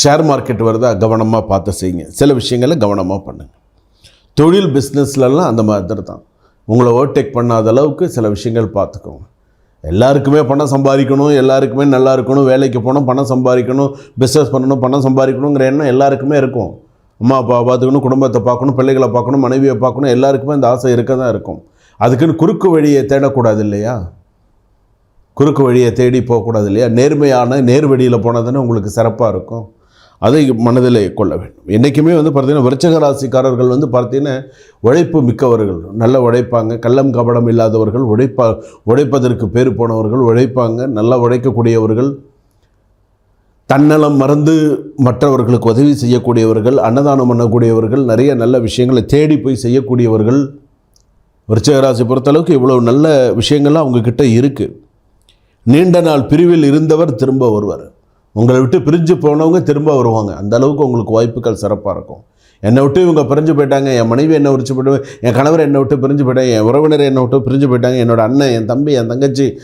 Share market வருதா கவனமாக பார்த்து செய்யுங்க. சில விஷயங்களை கவனமாக பண்ணுங்கள். தொழில் பிஸ்னஸ்லலாம் அந்த மாதிரி தான். உங்களை ஓவர்டேக் பண்ணாத அளவுக்கு சில விஷயங்கள் பார்த்துக்கோங்க. எல்லாருக்குமே பணம் சம்பாதிக்கணும், எல்லாருக்குமே நல்லா இருக்கணும், வேலைக்கு போகணும், பணம் சம்பாதிக்கணும், பிஸ்னஸ் பண்ணணும், பணம் சம்பாதிக்கணுங்கிற எண்ணம் எல்லாருக்குமே இருக்கும். அம்மா அப்பா பார்த்துக்கணும், குடும்பத்தை பார்க்கணும், பிள்ளைகளை பார்க்கணும், மனைவியை பார்க்கணும், எல்லாருக்குமே அந்த ஆசை இருக்க தான் இருக்கும். அதுக்குன்னு குறுக்கு வழியை தேடக்கூடாது இல்லையா? குறுக்கு வழியை தேடி போகக்கூடாது இல்லையா? நேர்மையான நேர் வழியில் போனால் தானே உங்களுக்கு சிறப்பாக இருக்கும். அதை மனதில் கொள்ள வேண்டும். என்றைக்குமே பார்த்திங்கன்னா விருச்சிக ராசிக்காரர்கள் பார்த்திங்கன்னா உழைப்பு மிக்கவர்கள், நல்லா உழைப்பாங்க, கள்ளம் கபடம் இல்லாதவர்கள், உழைப்பதற்கு பேர் போனவர்கள், உழைப்பாங்க, நல்லா உழைக்கக்கூடியவர்கள், தன்னலம் மறந்து மற்றவர்களுக்கு உதவி செய்யக்கூடியவர்கள், அன்னதானம் பண்ணக்கூடியவர்கள், நிறைய நல்ல விஷயங்களை தேடி போய் செய்யக்கூடியவர்கள். விருச்சிக ராசி பொறுத்தளவுக்கு இவ்வளவு நல்ல விஷயங்கள்லாம் அவங்கக்கிட்ட இருக்குது. நீண்ட நாள் பிரிவில் இருந்தவர் திரும்ப வருவார். உங்களை விட்டு பிரிஞ்சு போனவங்க திரும்ப வருவாங்க. அந்த அளவுக்கு உங்களுக்கு வாய்ப்புகள் சிறப்பாக இருக்கும். என்னை விட்டு இவங்க பிரிஞ்சு போயிட்டாங்க, என் மனைவி என்னை விட்டு போயிட்டு, என் கணவர் என்னை விட்டு பிரிஞ்சு போயிட்டாங்க, என் உறவினர் என்னை விட்டு பிரிஞ்சு போயிட்டாங்க, என்னோடய அண்ணன், என் தம்பி, என் தங்கச்சி